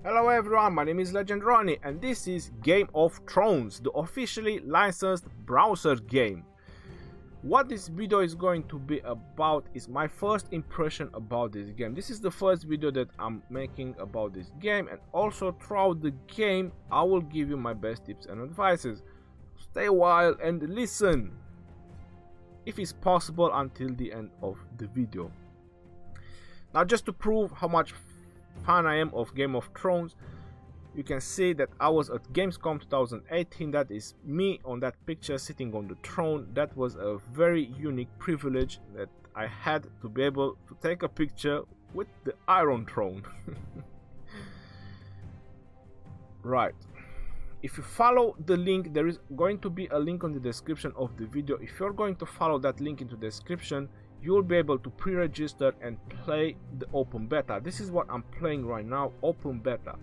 Hello everyone, my name is Legend Ronnie and this is Game of Thrones, the officially licensed browser game. What this video is going to be about is my first impression about this game. This is the first video that I'm making about this game, and also throughout the game I will give you my best tips and advices. Stay a while and listen, if it's possible, until the end of the video. Now, just to prove how much fan I am of Game of Thrones, you can see that I was at Gamescom 2018. That is me on that picture sitting on the throne. That was a very unique privilege that I had, to be able to take a picture with the Iron Throne. Right, if you follow the link, there is going to be a link on the description of the video. If you're going to follow that link into the description, you will be able to pre-register and play the open beta. This is what I'm playing right now, open beta,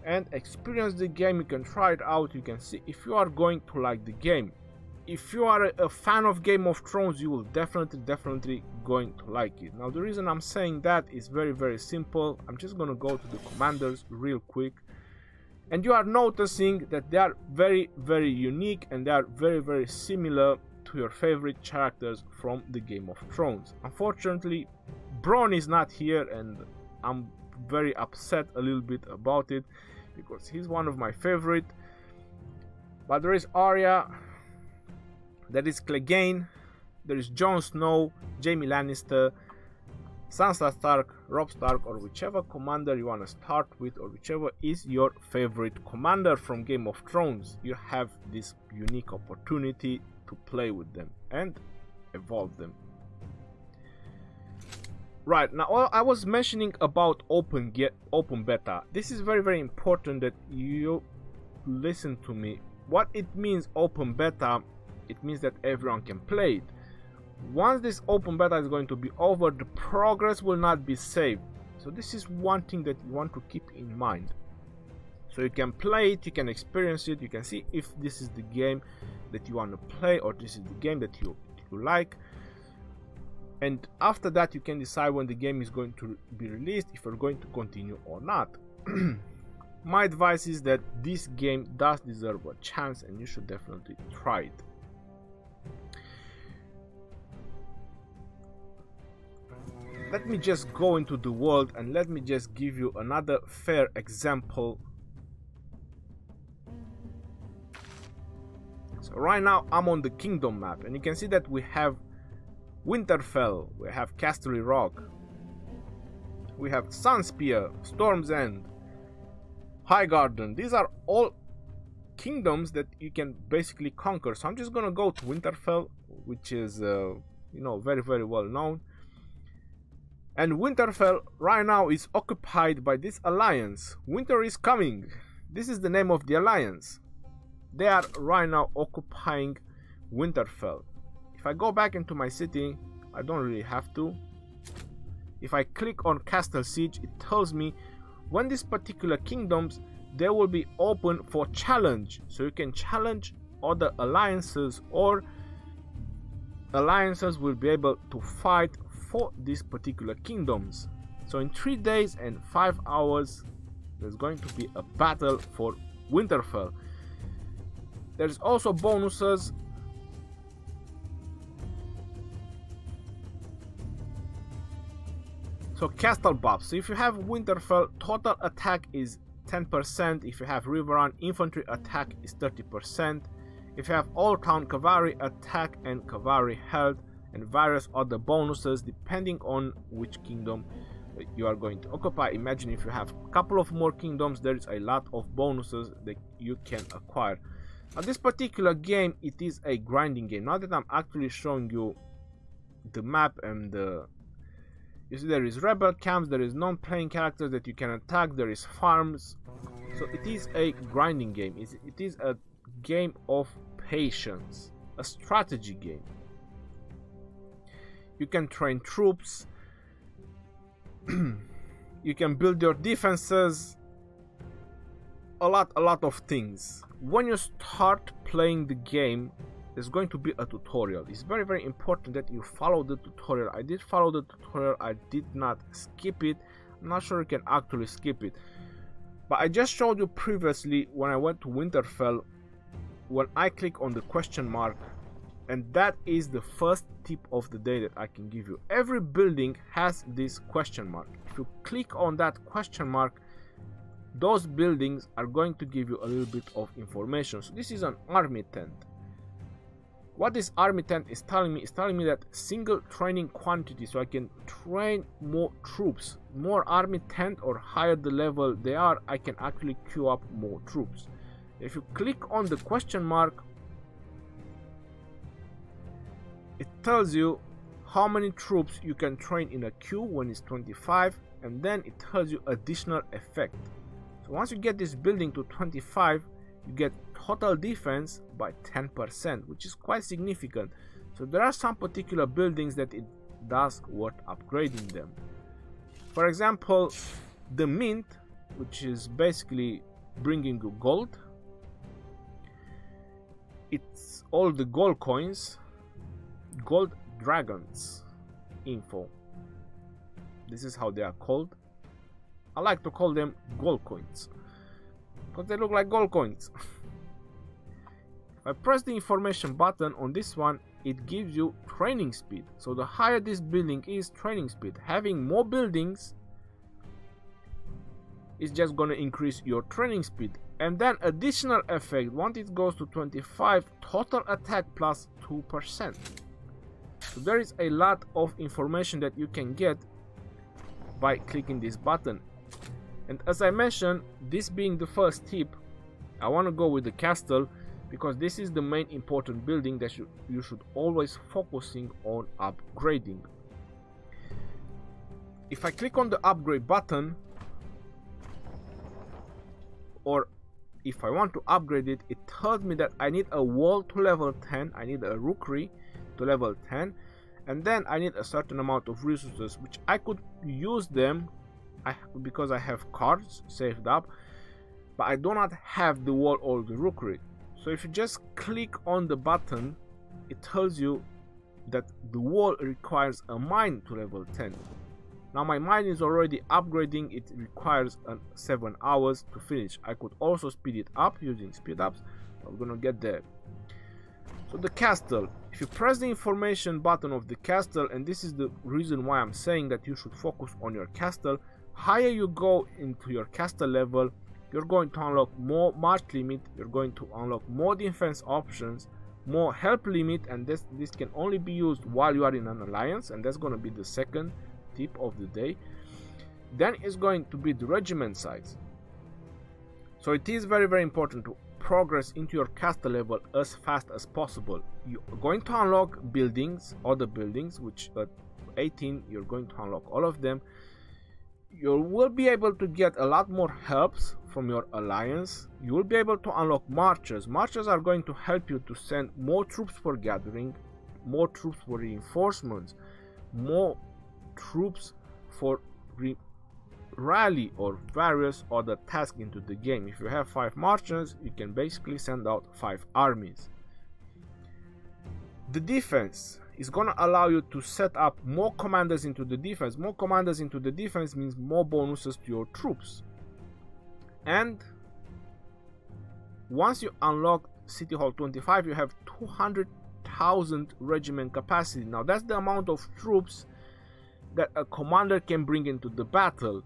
and experience the game. You can try it out, you can see if you are going to like the game. If you are a fan of Game of Thrones, you will definitely going to like it. Now, the reason I'm saying that is very simple. I'm just gonna go to the commanders real quick, and you are noticing that they are very unique, and they are very similar to your favorite characters from the Game of Thrones. Unfortunately, Bronn is not here, and I'm very upset a little bit about it, because he's one of my favorite. But there is Arya, there is Clegane, there is Jon Snow, Jaime Lannister, Sansa Stark, Robb Stark, or whichever commander you want to start with, or whichever is your favorite commander from Game of Thrones. You have this unique opportunity to play with them and evolve them. Right, now I was mentioning about open beta. This is very important that you listen to me. What it means, open beta, it means that everyone can play it. Once this open beta is going to be over, the progress will not be saved. So this is one thing that you want to keep in mind. So you can play it, you can experience it, you can see if this is the game that you want to play, or this is the game that you like. And after that, you can decide when the game is going to be released, if you're going to continue or not. My advice is that this game does deserve a chance, and you should definitely try it. Let me just go into the world, and let me just give you another fair example. So right now I'm on the Kingdom map, and you can see that we have Winterfell, we have Casterly Rock, we have Sunspear, Storm's End, Highgarden. These are all kingdoms that you can basically conquer. So I'm just gonna go to Winterfell, which is very well known. And Winterfell right now is occupied by this alliance. Winter is coming. This is the name of the alliance. They are right now occupying Winterfell. If I go back into my city, I don't really have to. If I click on Castle Siege, it tells me when these particular kingdoms, they will be open for challenge. So you can challenge other alliances, or alliances will be able to fight for these particular kingdoms. So in 3 days and 5 hours, there's going to be a battle for Winterfell. There's also bonuses. So castle buffs. So if you have Winterfell, total attack is 10%. If you have Riverrun, infantry attack is 30%. If you have Old Town, cavalry attack and cavalry health, and various other bonuses depending on which kingdom you are going to occupy. Imagine if you have a couple of more kingdoms, there is a lot of bonuses that you can acquire. Now, this particular game, it is a grinding game. Now that I'm actually showing you the map, and you see there is rebel camps, there is non-playing characters that you can attack, there is farms. So it is a grinding game. It is a game of patience, a strategy game. You can train troops, you can build your defenses, a lot of things. When you start playing the game, there's going to be a tutorial. It's very important that you follow the tutorial. I did follow the tutorial, I did not skip it. I'm not sure you can actually skip it. But I just showed you previously when I went to Winterfell, when I click on the question mark, and that is the first tip of the day that I can give you. Every building has this question mark. If you click on that question mark, those buildings are going to give you a little bit of information. So this is an army tent. What this army tent is telling me that single training quantity, so I can train more troops. More army tent, or higher the level they are, I can actually queue up more troops. If you click on the question mark, it tells you how many troops you can train in a queue when it's 25, and then it tells you additional effect. So once you get this building to 25, you get total defense by 10%, which is quite significant. So there are some particular buildings that it does worth upgrading them. For example, the mint, which is basically bringing you gold. It's all the gold coins, gold dragons info. This is how they are called. I like to call them gold coins because they look like gold coins. If I press the information button on this one, it gives you training speed. So the higher this building is, training speed. Having more buildings is just going to increase your training speed. And then additional effect, once it goes to 25, total attack plus 2%. So there is a lot of information that you can get by clicking this button. And as I mentioned, this being the first tip, I want to go with the castle because this is the main important building that you should always focusing on upgrading. If I click on the upgrade button, or if I want to upgrade it, it tells me that I need a wall to level 10, I need a rookery to level 10, and then I need a certain amount of resources, which I could use them because I have cards saved up, but I do not have the wall or the rookery. So if you just click on the button, it tells you that the wall requires a mine to level 10. Now my mine is already upgrading, it requires 7 hours to finish. I could also speed it up using speed ups, I'm gonna get there. So the castle, if you press the information button of the castle, and this is the reason why I'm saying that you should focus on your castle, higher you go into your castle level, you're going to unlock more march limit, you're going to unlock more defense options, more help limit, and this can only be used while you are in an alliance, and that's going to be the second tip of the day. Then is going to be the regiment size. So it is very, very important to progress into your castle level as fast as possible. You're going to unlock buildings, other buildings, which at 18 you're going to unlock all of them. You will be able to get a lot more helps from your alliance. You will be able to unlock marchers. Marchers are going to help you to send more troops for gathering, more troops for reinforcements, more troops for rally or various other tasks into the game. If you have 5 marchers, you can basically send out 5 armies. The defense is going to allow you to set up more commanders into the defense. More commanders into the defense means more bonuses to your troops. And once you unlock City Hall 25, you have 200,000 regiment capacity. Now that's the amount of troops that a commander can bring into the battle,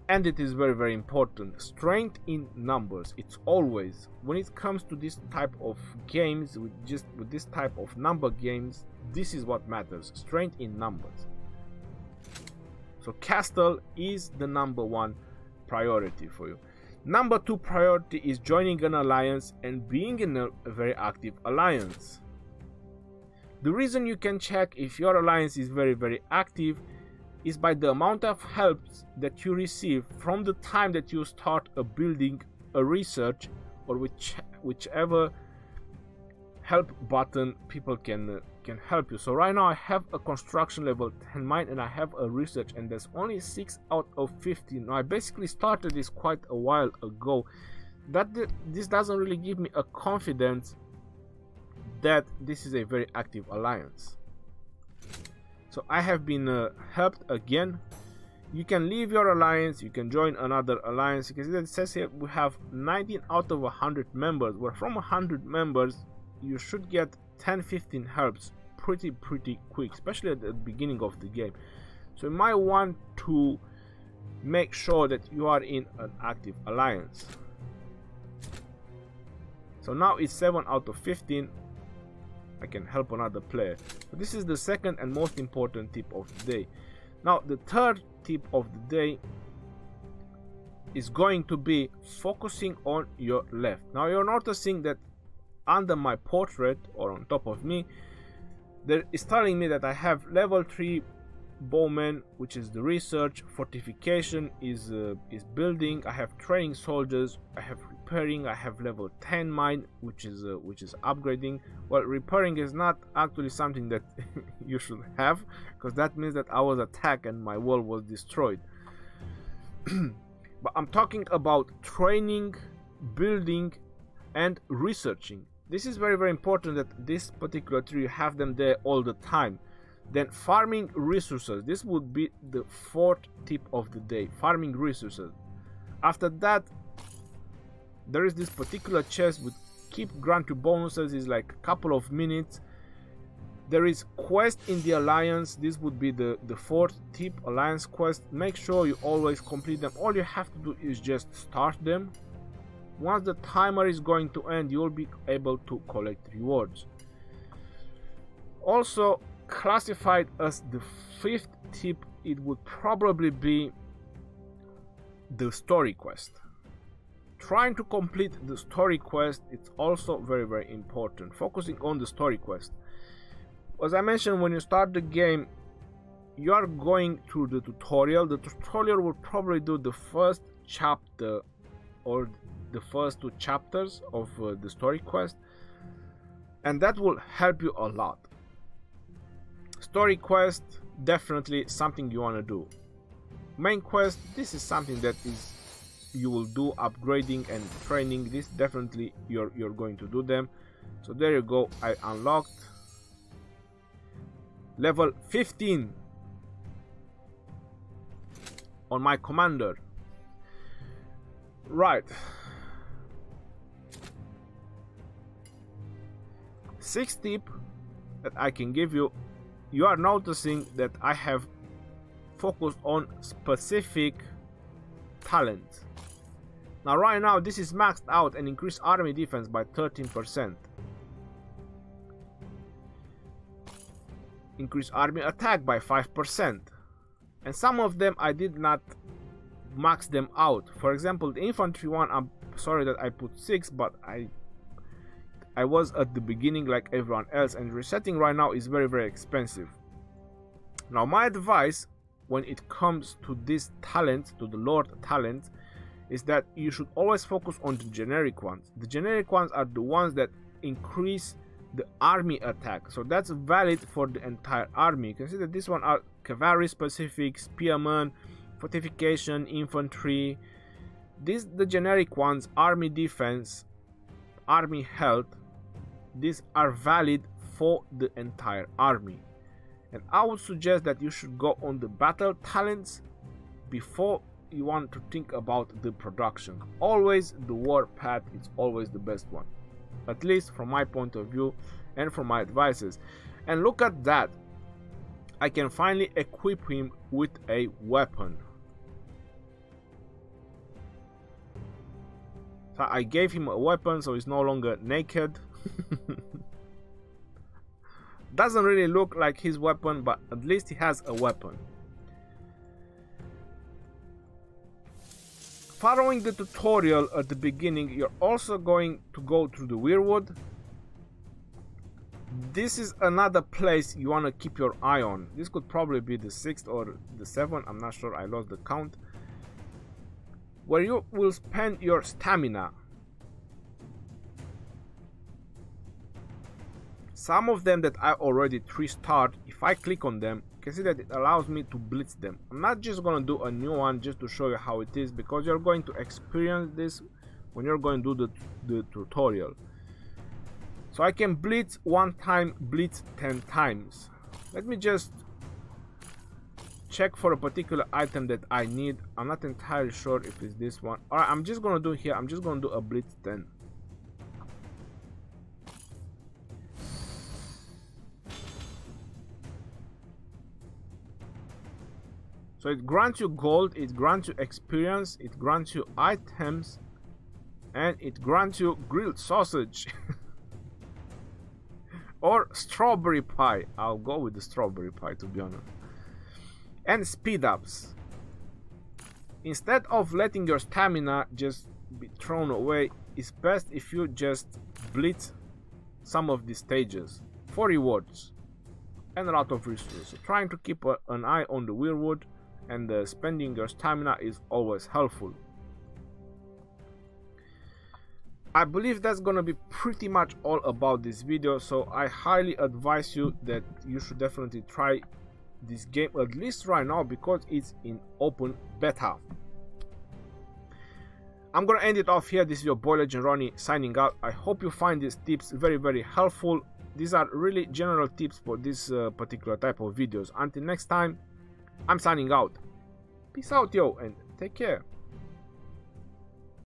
and it is very, very important. Strength in numbers. It's always, when it comes to this type of games, with this type of number games, this is what matters. Strength in numbers. So castle is the #1 priority for you. #2 priority is joining an alliance and being in a very active alliance. The reason you can check if your alliance is very, very active is by the amount of helps that you receive from the time that you start a building, a research, or whichever help button people can help you. So right now I have a construction level 10 mine and I have a research, and there's only 6 out of 15. Now I basically started this quite a while ago. This doesn't really give me a confidence that this is a very active alliance. So I have been helped again You can leave your alliance, you can join another alliance. You can see that it says here we have 19 out of 100 members, where from 100 members you should get 10-15 helps pretty quick, especially at the beginning of the game. So you might want to make sure that you are in an active alliance. So now it's 7 out of 15. I can help another player. So this is the second and most important tip of the day. Now the third tip of the day is going to be focusing on your left. Now you're noticing that under my portrait, or on top of me, there is telling me that I have level 3 bowman, which is the research. Fortification is building. I have training soldiers. I have repairing. I have level 10 mine, which is upgrading. Well, repairing is not actually something that you should have, because that means that I was attacked and my wall was destroyed. But I'm talking about training, building, and researching. This is very important, that this particular tree, you have them there all the time. Then farming resources. This would be the fourth tip of the day, farming resources. After that, there is this particular chest with keep grant you bonuses, is like a couple of minutes. There is quest in the alliance. This would be the fourth tip, alliance quest. Make sure you always complete them. All you have to do is just start them. Once the timer is going to end, you will be able to collect rewards. Also, classified as the fifth tip, it would probably be the story quest. Trying to complete the story quest, it's also very important. Focusing on the story quest. As I mentioned, when you start the game, you are going through the tutorial. The tutorial will probably do the first chapter or the first 2 chapters of the story quest, and that will help you a lot. Story quest, definitely something you want to do. Main quest, this is something that you will do, upgrading and training. This definitely you're going to do them. So there you go, I unlocked level 15 on my commander. Right, 6th tip that I can give you. You are noticing that I have focused on specific talents. Now right now this is maxed out and increased army defense by 13%. Increase army attack by 5%. And some of them I did not max them out. For example, the infantry one, I'm sorry that I put 6, but I was at the beginning like everyone else, and resetting right now is very expensive. Now my advice when it comes to this talent, to the Lord talent, is that you should always focus on the generic ones. The generic ones are the ones that increase the army attack, so that's valid for the entire army. You can see that this one are cavalry specific, spearmen, fortification, infantry. These the generic ones, army defense, army health. These are valid for the entire army, and I would suggest that you should go on the battle talents before you want to think about the production. Always the war path is always the best one, at least from my point of view and from my advices. And look at that, I can finally equip him with a weapon. So I gave him a weapon, so he's no longer naked. Doesn't really look like his weapon, but at least he has a weapon. Following the tutorial at the beginning, you're also going to go through the Weirwood. This is another place you want to keep your eye on. This could probably be the 6th or the 7th, I'm not sure, I lost the count. Where you will spend your stamina. Some of them that I already 3-starred, if I click on them, you can see that it allows me to blitz them. I'm not just going to do a new one just to show you how it is, because you're going to experience this when you're going to do the tutorial. So I can blitz 1 time, blitz 10 times. Let me just check for a particular item that I need. I'm not entirely sure if it's this one. Alright, I'm just gonna do here, I'm just gonna do a blitz 10. So it grants you gold, it grants you experience, it grants you items, and it grants you grilled sausage. Or strawberry pie. I'll go with the strawberry pie, to be honest. And speed ups. Instead of letting your stamina just be thrown away, it's best if you just blitz some of these stages for rewards and a lot of resources. So trying to keep an eye on the Weirwood and spending your stamina is always helpful. I believe that's gonna be pretty much all about this video, so I highly advise you that you should definitely try this game at least right now because it's in open beta. I'm gonna end it off here. This is your boy Legend Ronnie signing out. I hope you find these tips very helpful. These are really general tips for this particular type of videos. Until next time, I'm signing out. Peace out, yo, and take care.